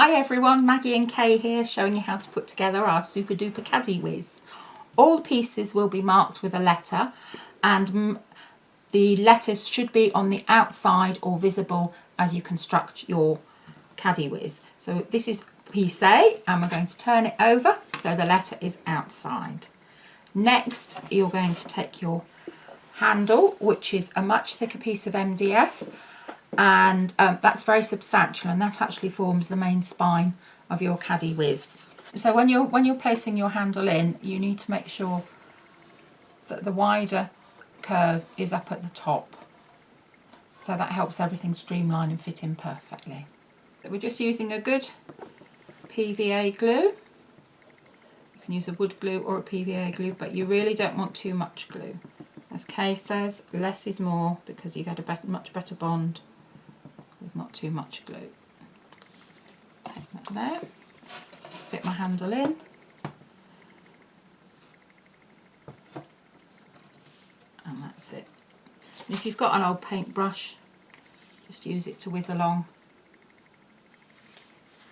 Hi everyone, Maggie and Kay here showing you how to put together our super duper caddy Wizz. All the pieces will be marked with a letter and the letters should be on the outside or visible as you construct your caddy Wizz. So this is piece A and we're going to turn it over so the letter is outside. Next you're going to take your handle, which is a much thicker piece of MDF, and that's very substantial, and that actually forms the main spine of your caddy Wizz. So when you're placing your handle in, you need to make sure that the wider curve is up at the top, so that helps everything streamline and fit in perfectly. So we're just using a good PVA glue. You can use a wood glue or a PVA glue, but you really don't want too much glue. As Kay says, less is more, because you get a much better bond with not too much glue. Take that there, fit my handle in, and that's it. And if you've got an old paintbrush, just use it to whiz along.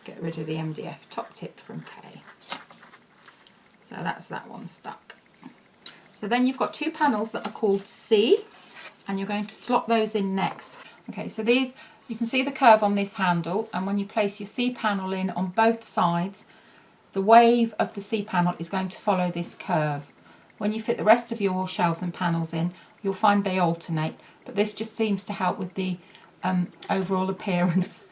Get rid of the MDF top tip from Kay. So that's that one stuck. So then you've got two panels that are called C, and you're going to slot those in next. Okay, so these, you can see the curve on this handle, and when you place your C panel in on both sides, the wave of the C panel is going to follow this curve. When you fit the rest of your shelves and panels in, you'll find they alternate, but this just seems to help with the overall appearance.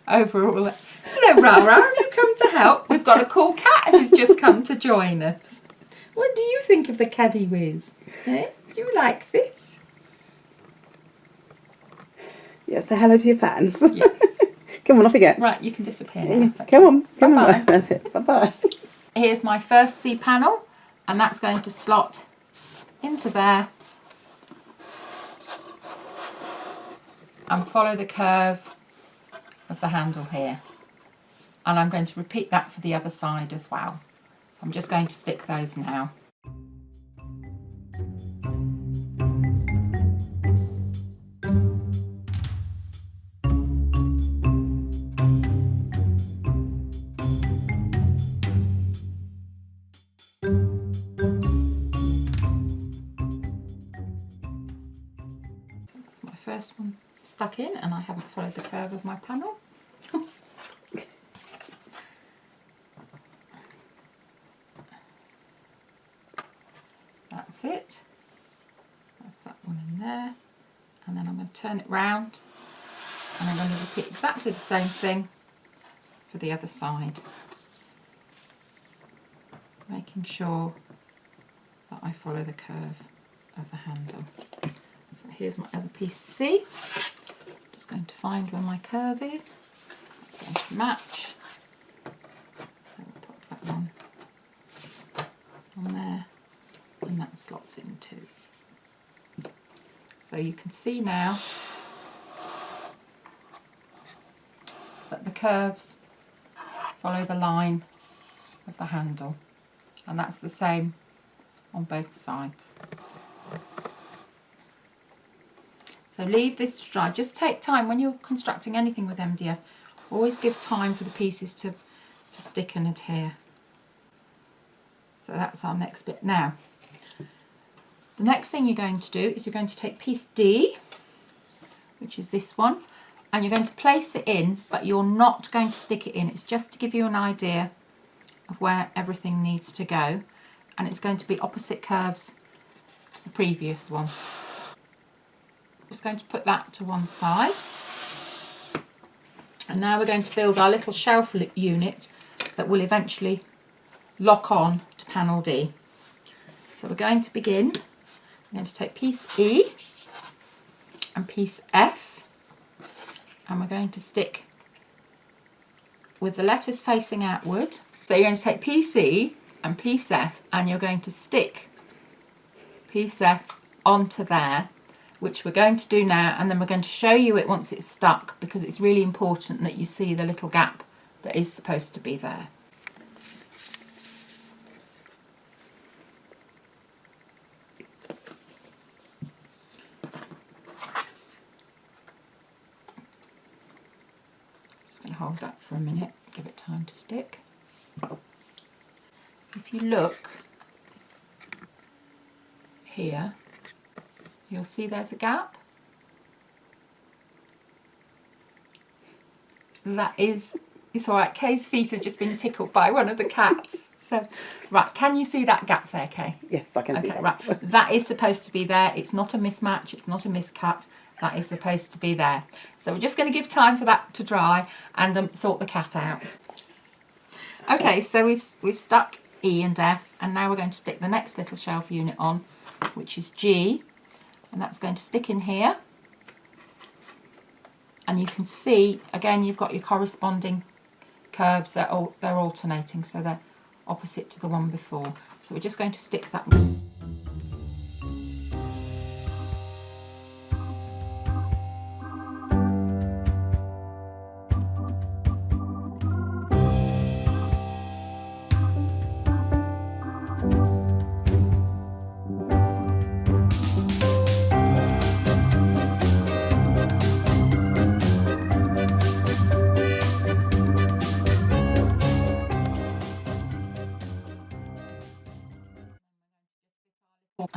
Overall, hello Rara, have you come to help? We've got a cool cat who's just come to join us. What do you think of the caddy Wizz? Eh? Do you like this? Yeah, say hello to your fans. Yes. Come on, off you go. Right, you can disappear now. Come on, come Bye-bye. on. That's it. Bye-bye. Here's my first C panel, and that's going to slot into there and follow the curve of the handle here. And I'm going to repeat that for the other side as well. So I'm just going to stick those now. That's my first one stuck in, and I haven't followed the curve of my panel. That's it. That's that one in there. And then I'm going to turn it round, and I'm going to repeat exactly the same thing for the other side, making sure that I follow the curve of the handle. So here's my other piece C. Just going to find where my curve is. It's going to match. So we'll pop that one on there, and that slots in too. So you can see now that the curves follow the line of the handle, and that's the same on both sides. So leave this to dry. Just take time when you're constructing anything with MDF. Always give time for the pieces to stick and adhere. So that's our next bit. Now, the next thing you're going to do is you're going to take piece D, which is this one, and you're going to place it in, but you're not going to stick it in. It's just to give you an idea of where everything needs to go, and it's going to be opposite curves to the previous one. Just going to put that to one side, and now we're going to build our little shelf unit that will eventually lock on to panel D. So we're going to begin. I'm going to take piece E and piece F, and we're going to stick with the letters facing outward. So you're going to take piece E and piece F, and you're going to stick piece F onto there, which we're going to do now, and then we're going to show you it once it's stuck, because it's really important that you see the little gap that is supposed to be there. hold that for a minute, give it time to stick. If you look here, you'll see there's a gap. That is, it's all right, Kay's feet have just been tickled by one of the cats. So, right, can you see that gap there, Kay? Yes, I can see Okay, that. right, that is supposed to be there. It's not a mismatch, it's not a miscut. That is supposed to be there. So we're just going to give time for that to dry and sort the cat out. Okay, so we've stuck E and F, and now we're going to stick the next little shelf unit on, which is G, and that's going to stick in here. And you can see, again, you've got your corresponding curves, they're alternating, so they're opposite to the one before. So we're just going to stick that one.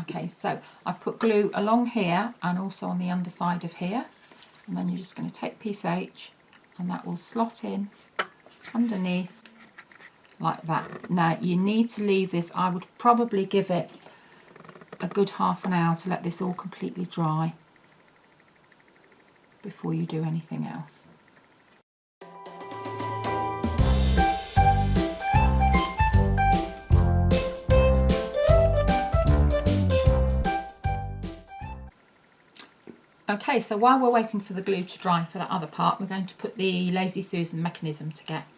Okay, so I've put glue along here and also on the underside of here, and then you're just going to take piece H and that will slot in underneath like that. Now you need to leave this, I would probably give it a good half an hour to let this all completely dry before you do anything else. Okay, so while we're waiting for the glue to dry for that other part, we're going to put the Lazy Susan mechanism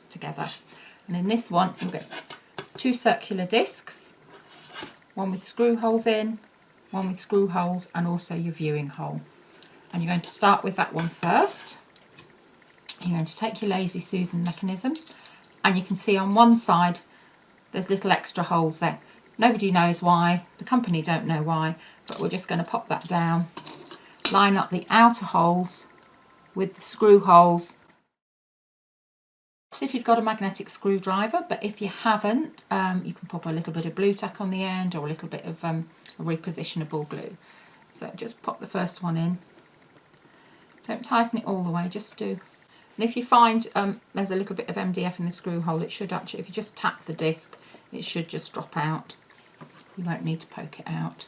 together. And in this one, you'll get 2 circular discs, one with screw holes in, one with screw holes, and also your viewing hole. And you're going to start with that one first. You're going to take your Lazy Susan mechanism, and you can see on one side there's little extra holes there. Nobody knows why, the company don't know why, but we're just going to pop that down. Line up the outer holes with the screw holes. So if you've got a magnetic screwdriver, but if you haven't, you can pop a little bit of blue tack on the end or a little bit of a repositionable glue. So just pop the first one in. Don't tighten it all the way, just do. And if you find there's a little bit of MDF in the screw hole, it should actually, if you just tap the disc, it should just drop out. You won't need to poke it out.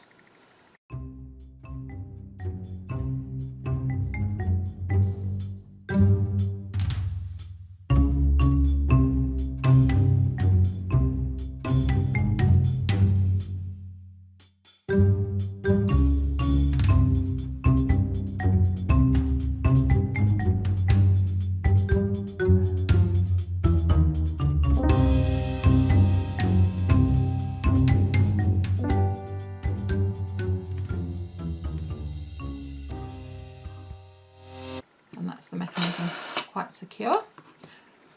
And that's the mechanism quite secure.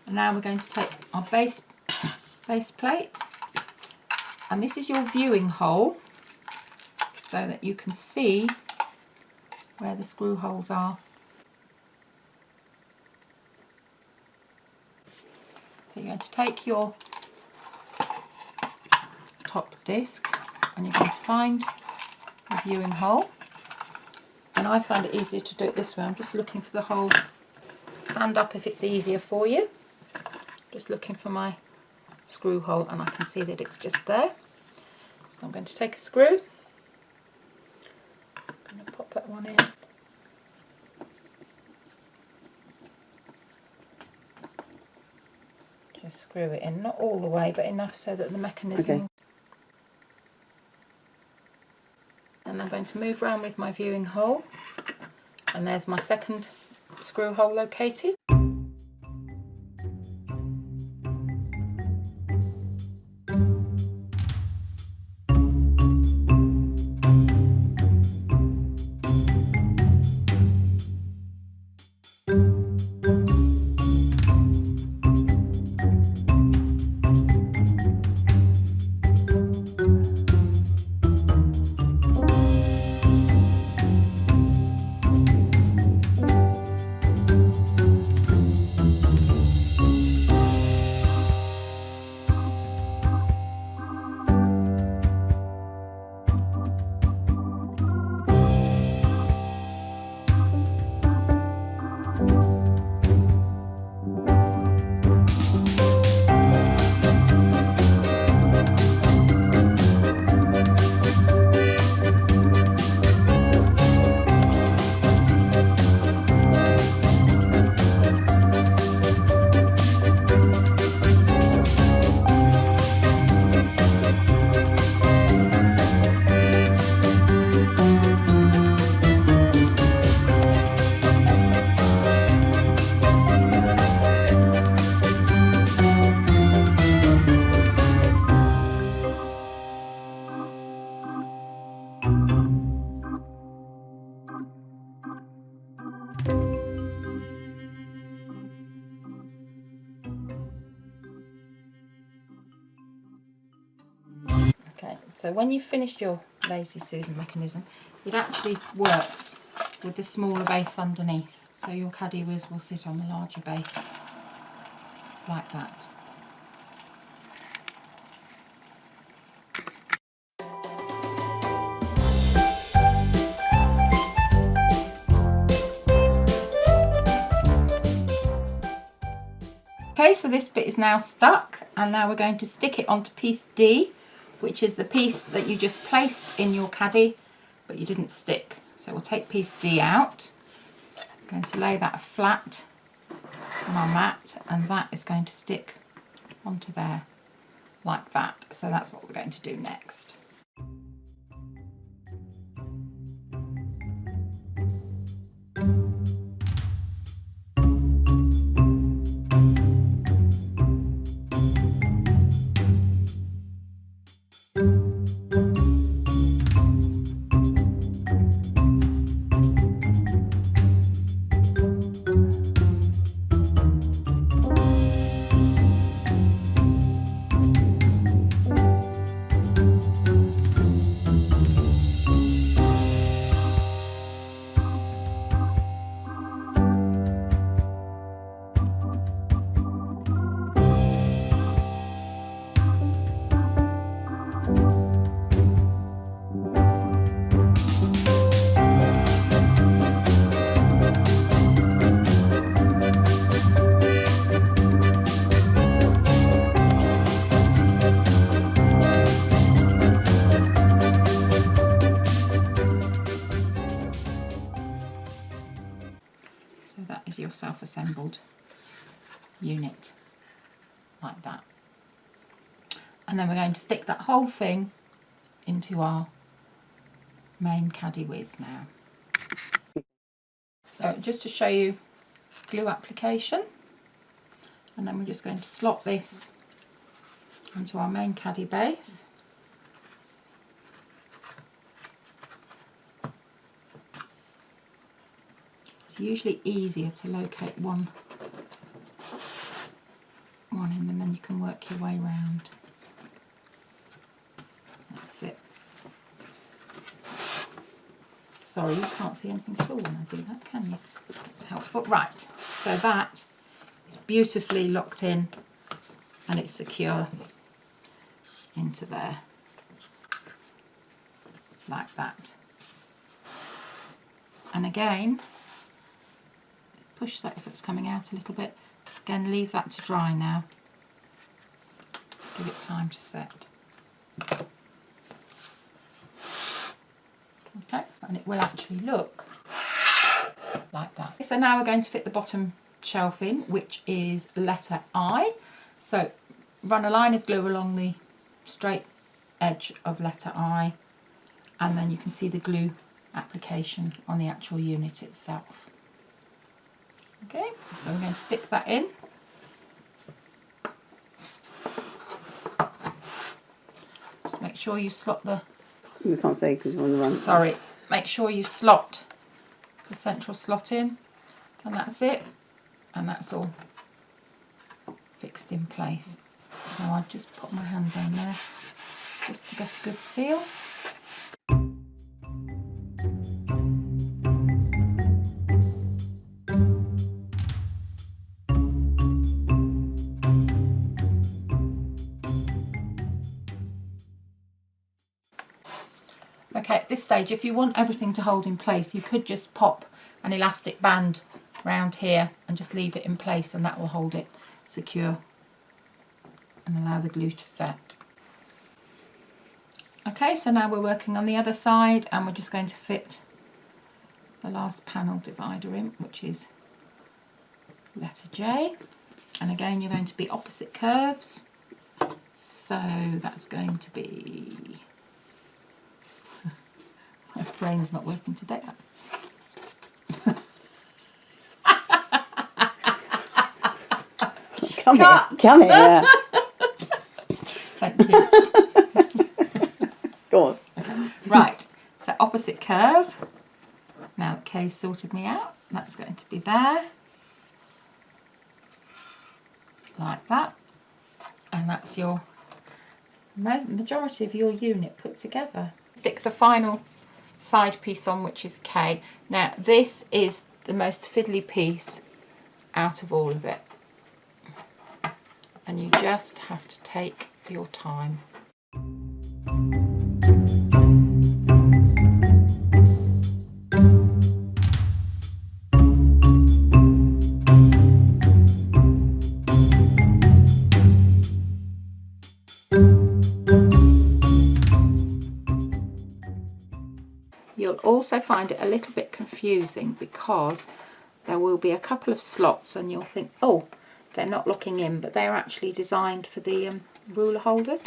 And now we're going to take our base plate, and this is your viewing hole so that you can see where the screw holes are. So you're going to take your top disc and you're going to find the viewing hole. And I find it easier to do it this way. I'm just looking for the hole. Stand up if it's easier for you. Just looking for my screw hole, and I can see that it's just there. So I'm going to take a screw. I'm going to pop that one in. Just screw it in, not all the way, but enough so that the mechanism. Okay. And I'm going to move around with my viewing hole, and there's my second screw hole located. So when you've finished your Lazy Susan mechanism, it actually works with the smaller base underneath. So your Caddy Wizz will sit on the larger base like that. Okay, so this bit is now stuck, and now we're going to stick it onto piece D, which is the piece that you just placed in your caddy, but you didn't stick. So we'll take piece D out. I'm going to lay that flat on our mat, and that is going to stick onto there like that. So that's what we're going to do next. Your self-assembled unit like that, and then we're going to stick that whole thing into our main Caddy Wizz now. So just to show you glue application, and then we're just going to slot this into our main caddy base. It's usually easier to locate one in, and then you can work your way round. That's it. Sorry, you can't see anything at all when I do that, can you? That's helpful. Right, so that is beautifully locked in and it's secure into there, like that. And again, push that if it's coming out a little bit. Again, leave that to dry now. Give it time to set. Okay, and it will actually look like that. So now we're going to fit the bottom shelf in, which is letter I. So run a line of glue along the straight edge of letter I, and then you can see the glue application on the actual unit itself. Okay, so we're going to stick that in. Just make sure you slot the... You can't say because you're on the run. Sorry, make sure you slot the central slot in, and that's it. And that's all fixed in place. So I'll just put my hand down there just to get a good seal. Okay, at this stage, if you want everything to hold in place, you could just pop an elastic band round here and just leave it in place, and that will hold it secure and allow the glue to set. Okay, so now we're working on the other side, and we're just going to fit the last panel divider in, which is letter J. And again, you're going to be opposite curves. So that's going to be... My brain's not working today. Come here, come here. Thank you. Go on. Okay. Right, so opposite curve. Now that Kay's sorted me out, that's going to be there. Like that. And that's your majority of your unit put together. Stick the final side piece on, which is K. Now this is the most fiddly piece out of all of it, and you just have to take your time. You'll also find it a little bit confusing because there will be a couple of slots and you'll think, oh, they're not looking in, but they're actually designed for the ruler holders.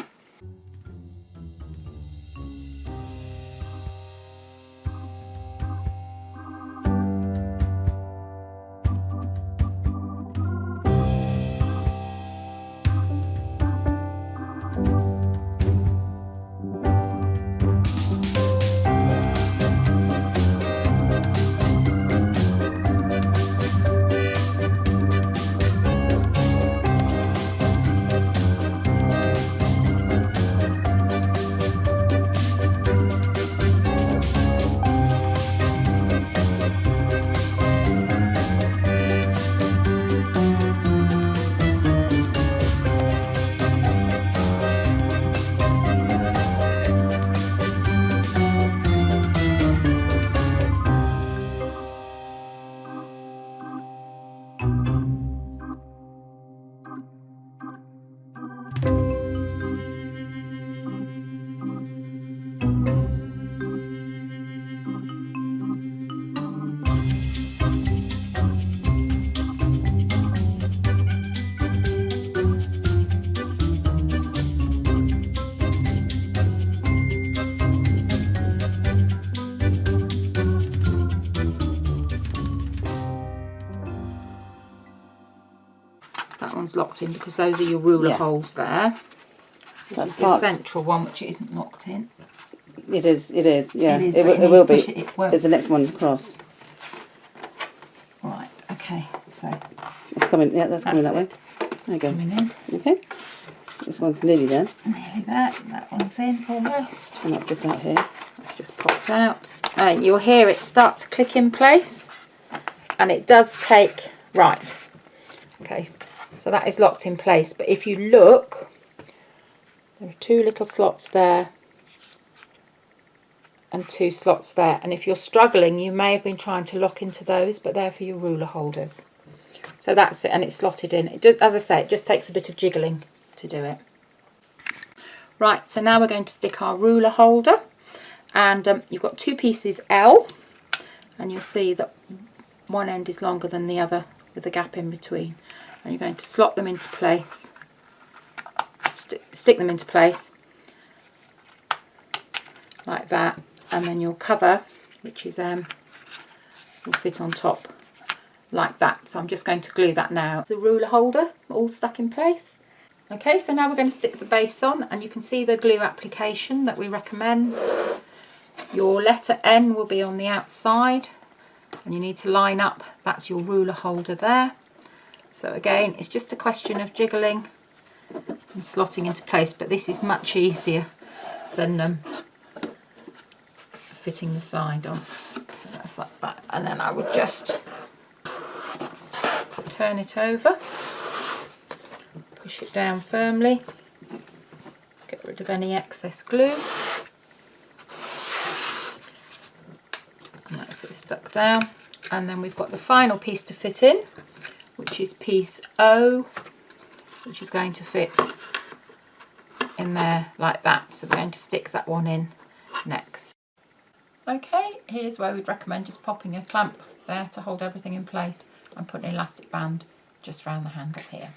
That one's locked in because those are your ruler holes there. This is your central one, which isn't locked in. It is, yeah. It is, it will be. It won't. There's the next one across. Right, okay, so It's coming, yeah, that's coming that way. There you go. coming in. Okay. This one's nearly there. Nearly there. That one's in almost. And that's just out here. It's just popped out. And you'll hear it start to click in place. And it does take, right. Okay, so that is locked in place. But if you look, there are two little slots there and two slots there. And if you're struggling, you may have been trying to lock into those, but they're for your ruler holders. So that's it, and it's slotted in. It does, as I say, it just takes a bit of jiggling to do it. Right, so now we're going to stick our ruler holder. And you've got two pieces L, and you'll see that one end is longer than the other with a gap in between. And you're going to slot them into place, stick them into place like that, and then your cover, which is will fit on top like that. So I'm just going to glue that now. The ruler holder all stuck in place. Okay, so now we're going to stick the base on, and you can see the glue application that we recommend. Your letter N will be on the outside, and you need to line up, that's your ruler holder there. So again, it's just a question of jiggling and slotting into place, but this is much easier than fitting the side on. So that's like that, and then I would just turn it over, push it down firmly, get rid of any excess glue, and that's it stuck down. And then we've got the final piece to fit in, which is piece O, which is going to fit in there like that. So we're going to stick that one in next. Okay, here's where we'd recommend just popping a clamp there to hold everything in place and putting an elastic band just around the handle here.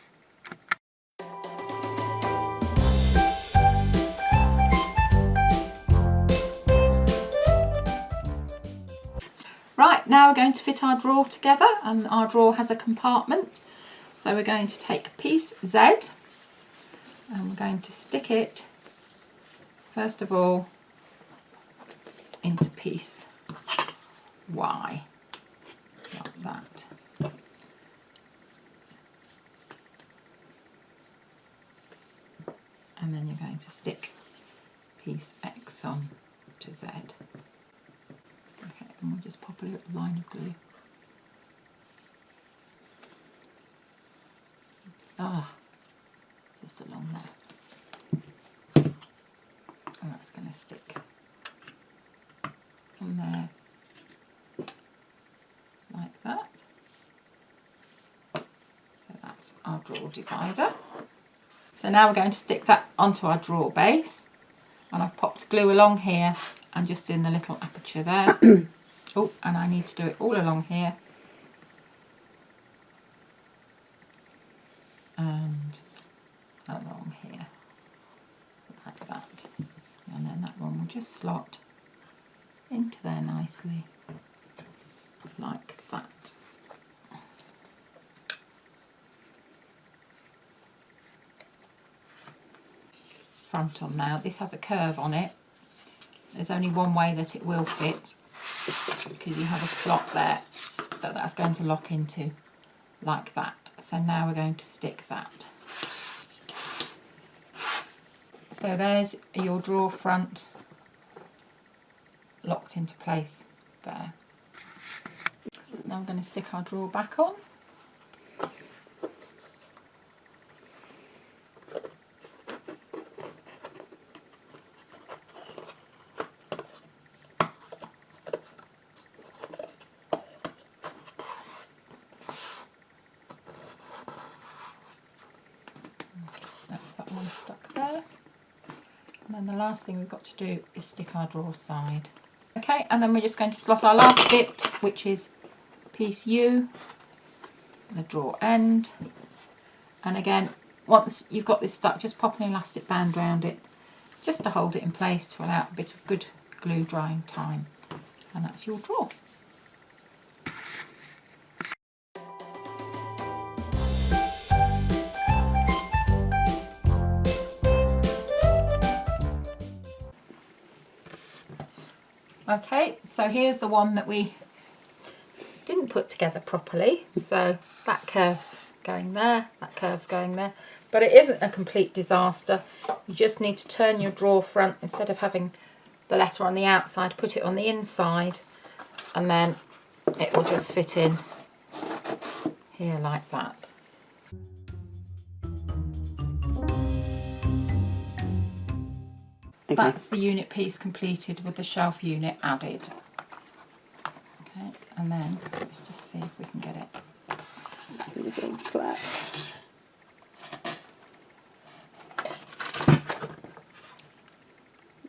Right, now we're going to fit our drawer together, and our drawer has a compartment. So we're going to take piece Z and we're going to stick it, first of all, into piece Y, like that. and then you're going to stick piece X on to Z. Okay, and we'll just pop a little line of glue. Just along there. And that's going to stick on there like that. So that's our drawer divider. So now we're going to stick that onto our drawer base, and I've popped glue along here and just in the little aperture there. Oh, and I need to do it all along here and along here like that, and then that one will just slot into there nicely like that. Front on now. This has a curve on it. There's only one way that it will fit, because you have a slot there that's going to lock into like that. So now we're going to stick that. So there's your drawer front locked into place there. Now we're going to stick our drawer back on. That's that one stuck there. And then the last thing we've got to do is stick our drawer side. Okay, and then we're just going to slot our last bit, which is piece U, the drawer end. And again, once you've got this stuck, just pop an elastic band around it just to hold it in place to allow a bit of good glue drying time. And that's your drawer. Okay, so here's the one that we didn't put together properly. So that curve's going there, that curve's going there. But it isn't a complete disaster. You just need to turn your drawer front, instead of having the letter on the outside, put it on the inside, and then it will just fit in here like that. Okay. That's the unit piece completed with the shelf unit added. Okay, and then let's just see if we can get it. It's all flat.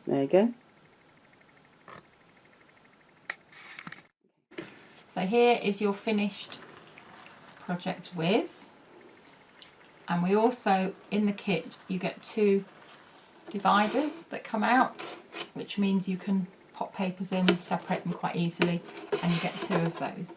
There you go. So here is your finished project Wizz. And we also, in the kit, you get 2 dividers that come out, which means you can pop papers in, separate them quite easily, and you get 2 of those.